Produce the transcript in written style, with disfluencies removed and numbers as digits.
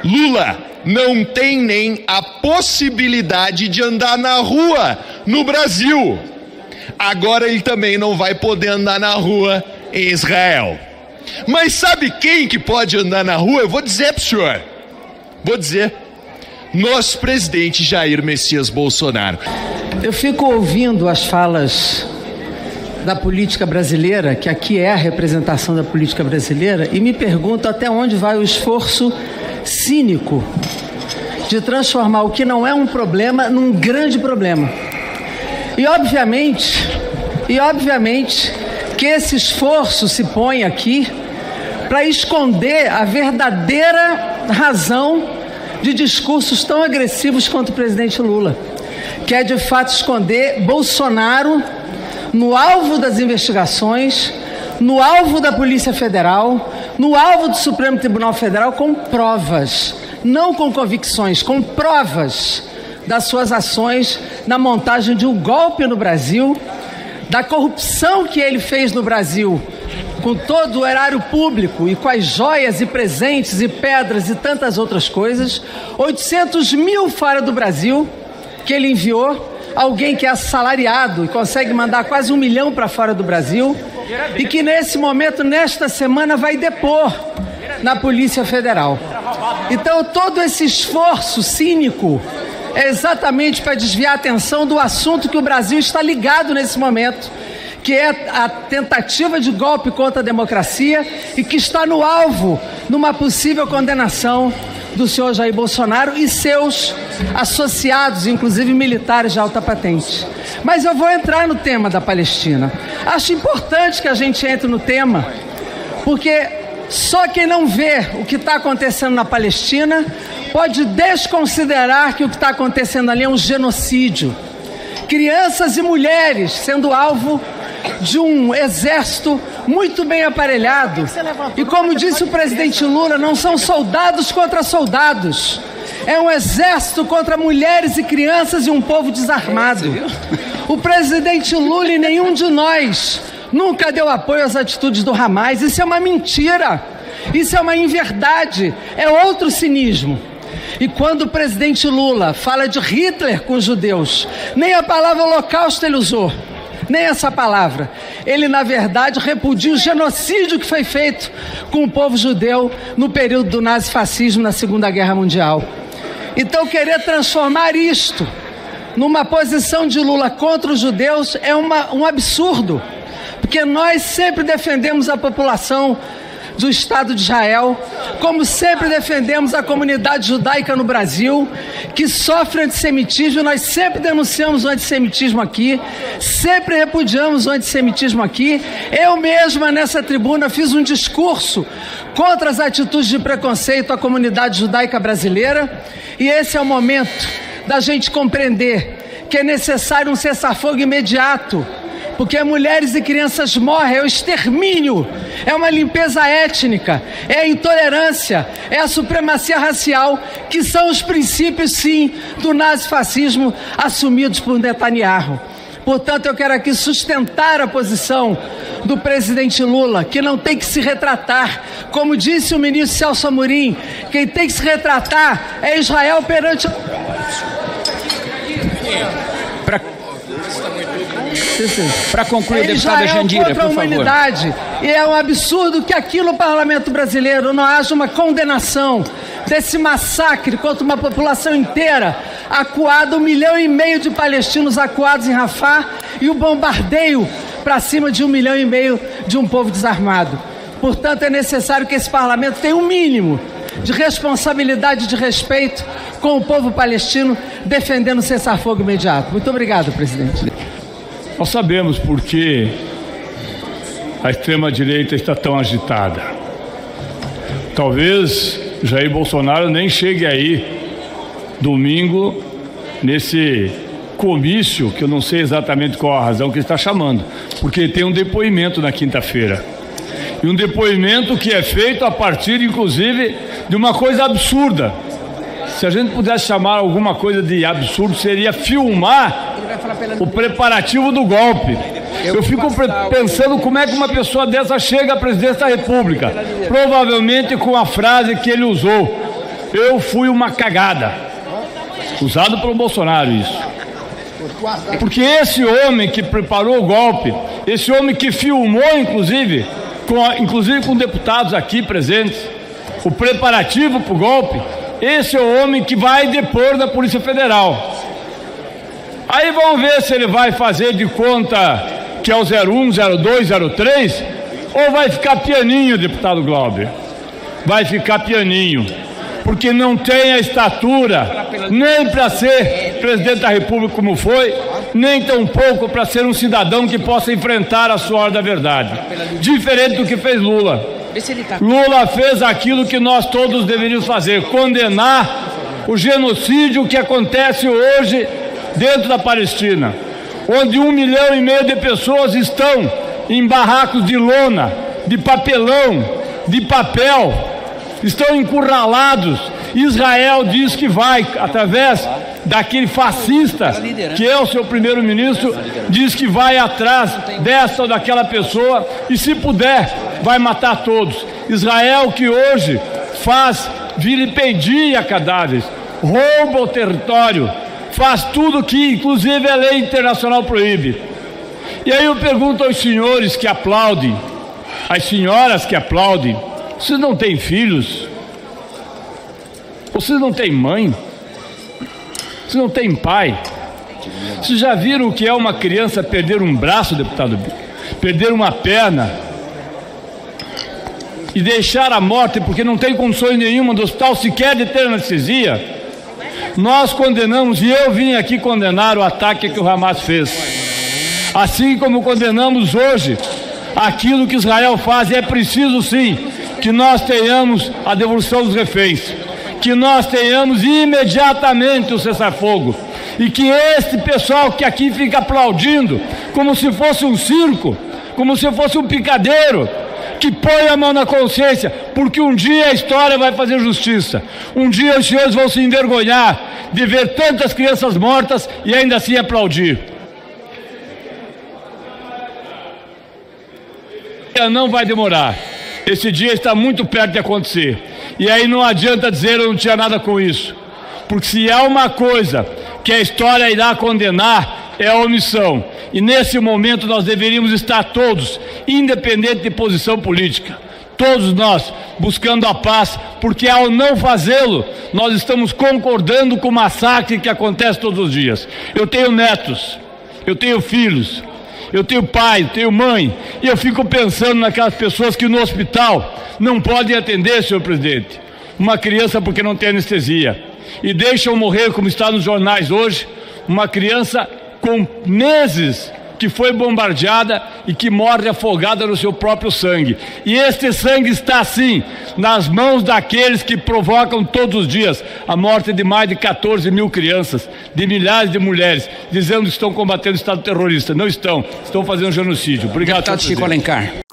Lula não tem nem a possibilidade de andar na rua no Brasil. Agora ele também não vai poder andar na rua em Israel. Mas sabe quem que pode andar na rua? Eu vou dizer para o senhor. Vou dizer. Nosso presidente Jair Messias Bolsonaro. Eu fico ouvindo as falas da política brasileira, que aqui é a representação da política brasileira, e me pergunto até onde vai o esforço cínico de transformar o que não é um problema num grande problema. E obviamente que esse esforço se põe aqui para esconder a verdadeira razão de discursos tão agressivos contra o presidente Lula, que é de fato esconder Bolsonaro no alvo das investigações, no alvo da Polícia Federal, no alvo do Supremo Tribunal Federal, com provas, não com convicções, com provas das suas ações na montagem de um golpe no Brasil, da corrupção que ele fez no Brasil, com todo o erário público e com as joias e presentes e pedras e tantas outras coisas, 800 mil fora do Brasil, que ele enviou, alguém que é assalariado e consegue mandar quase 1 milhão para fora do Brasil, e que nesse momento, nesta semana, vai depor na Polícia Federal. Então, todo esse esforço cínico é exatamente para desviar a atenção do assunto que o Brasil está ligado nesse momento, que é a tentativa de golpe contra a democracia e que está no alvo numa possível condenação do senhor Jair Bolsonaro e seus associados, inclusive militares de alta patente. Mas eu vou entrar no tema da Palestina. Acho importante que a gente entre no tema, porque só quem não vê o que está acontecendo na Palestina pode desconsiderar que o que está acontecendo ali é um genocídio. Crianças e mulheres sendo alvo de um exército muito bem aparelhado. E como disse o presidente Lula, não são soldados contra soldados. É um exército contra mulheres e crianças e um povo desarmado. O presidente Lula e nenhum de nós nunca deu apoio às atitudes do Hamas. Isso é uma mentira. Isso é uma inverdade. É outro cinismo. E quando o presidente Lula fala de Hitler com os judeus, nem a palavra holocausto ele usou. Nem essa palavra. Ele, na verdade, repudia o genocídio que foi feito com o povo judeu no período do nazifascismo na Segunda Guerra Mundial. Então, querer transformar isto numa posição de Lula contra os judeus é um absurdo, porque nós sempre defendemos a população do Estado de Israel, como sempre defendemos a comunidade judaica no Brasil, que sofre antissemitismo. Nós sempre denunciamos o antissemitismo aqui, sempre repudiamos o antissemitismo aqui. Eu mesma, nessa tribuna, fiz um discurso contra as atitudes de preconceito à comunidade judaica brasileira, e esse é o momento da gente compreender que é necessário um cessar-fogo imediato, porque mulheres e crianças morrem, é o extermínio, é uma limpeza étnica, é a intolerância, é a supremacia racial, que são os princípios, sim, do nazifascismo assumidos por Netanyahu. Portanto, eu quero aqui sustentar a posição do presidente Lula, que não tem que se retratar. Como disse o ministro Celso Amorim, quem tem que se retratar é Israel perante... Para concluir, deputada Jandira, por favor. E é um absurdo que aqui no Parlamento Brasileiro não haja uma condenação desse massacre contra uma população inteira, acuada, 1,5 milhão de palestinos acuados em Rafah, e o bombardeio para cima de 1,5 milhão de um povo desarmado. Portanto, é necessário que esse Parlamento tenha um mínimo de responsabilidade e de respeito com o povo palestino, defendendo o cessar-fogo imediato. Muito obrigado, presidente. Nós sabemos por que a extrema-direita está tão agitada. Talvez Jair Bolsonaro nem chegue aí domingo nesse comício, que eu não sei exatamente qual a razão que ele está chamando, porque tem um depoimento na quinta-feira. E um depoimento que é feito a partir, inclusive, de uma coisa absurda. Se a gente pudesse chamar alguma coisa de absurdo, seria filmar o preparativo do golpe. Eu fico pensando como é que uma pessoa dessa chega à presidência da República. Provavelmente com a frase que ele usou: eu fui uma cagada. Usado pelo Bolsonaro isso. Porque esse homem que preparou o golpe, esse homem que filmou, inclusive com deputados aqui presentes, o preparativo para o golpe, esse é o homem que vai depor da Polícia Federal. Aí vamos ver se ele vai fazer de conta que é o 01, 02, 03, ou vai ficar pianinho, deputado Glauber. Vai ficar pianinho, porque não tem a estatura nem para ser presidente da República como foi, nem tampouco para ser um cidadão que possa enfrentar a sua hora da verdade. Diferente do que fez Lula. Lula fez aquilo que nós todos deveríamos fazer, condenar o genocídio que acontece hoje dentro da Palestina, onde 1,5 milhão de pessoas estão em barracos de lona, de papelão, de papel, estão encurralados. Israel diz que vai, através daquele fascista, que é o seu primeiro-ministro, diz que vai atrás dessa ou daquela pessoa e, se puder, vai matar todos. Israel, que hoje faz vilipendia cadáveres, rouba o território, faz tudo que, inclusive, a lei internacional proíbe. E aí eu pergunto aos senhores que aplaudem, às senhoras que aplaudem, vocês não têm filhos? Vocês não têm mãe? Vocês não têm pai? Vocês já viram o que é uma criança perder um braço, deputado? Perder uma perna? E deixar a morte porque não tem condições nenhuma do hospital sequer de ter anestesia? Nós condenamos, e eu vim aqui condenar o ataque que o Hamas fez. Assim como condenamos hoje aquilo que Israel faz, e é preciso sim que nós tenhamos a devolução dos reféns, que nós tenhamos imediatamente o cessar-fogo, e que este pessoal que aqui fica aplaudindo como se fosse um circo, como se fosse um picadeiro, que põe a mão na consciência, porque um dia a história vai fazer justiça. Um dia os senhores vão se envergonhar de ver tantas crianças mortas e ainda assim aplaudir. Não vai demorar. Esse dia está muito perto de acontecer. E aí não adianta dizer eu não tinha nada com isso. Porque se há uma coisa que a história irá condenar, é a omissão. E nesse momento nós deveríamos estar todos, independente de posição política, todos nós buscando a paz, porque ao não fazê-lo, nós estamos concordando com o massacre que acontece todos os dias. Eu tenho netos, eu tenho filhos, eu tenho pai, eu tenho mãe, e eu fico pensando naquelas pessoas que no hospital não podem atender, senhor presidente, uma criança porque não tem anestesia, e deixam morrer, como está nos jornais hoje, uma criança com meses que foi bombardeada e que morre afogada no seu próprio sangue. E este sangue está, sim, nas mãos daqueles que provocam todos os dias a morte de mais de 14 mil crianças, de milhares de mulheres, dizendo que estão combatendo o Estado terrorista. Não estão, estão fazendo genocídio. Obrigado, deputado Chico Alencar.